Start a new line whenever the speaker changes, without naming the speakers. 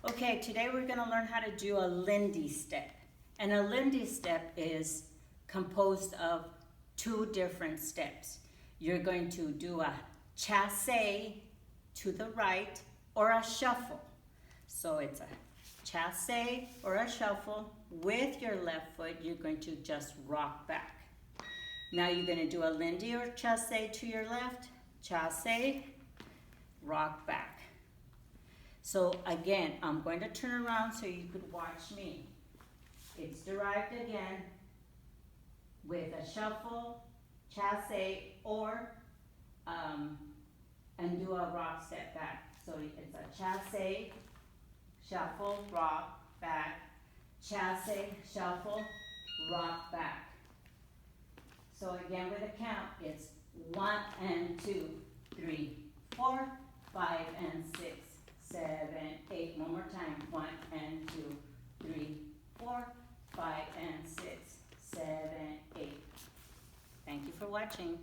Okay, today we're going to learn how to do a Lindy step. And a Lindy step is composed of two different steps. You're going to do a chasse to the right or a shuffle. So it's a chasse or a shuffle. With your left foot, you're going to just rock back. Now you're going to do a Lindy or chasse to your left, chasse, rock back. So again, I'm going to turn around so you could watch me. It's derived again with a shuffle, chasse, or and do a rock step back. So it's a chasse, shuffle, rock, back, chasse, shuffle, rock, back. So again with a count, it's 1 and 2, 3, 4, 5 and 6, 7, 8. One more time. 1 and 2, 3, 4, 5 and 6, 7, 8. Thank you for watching.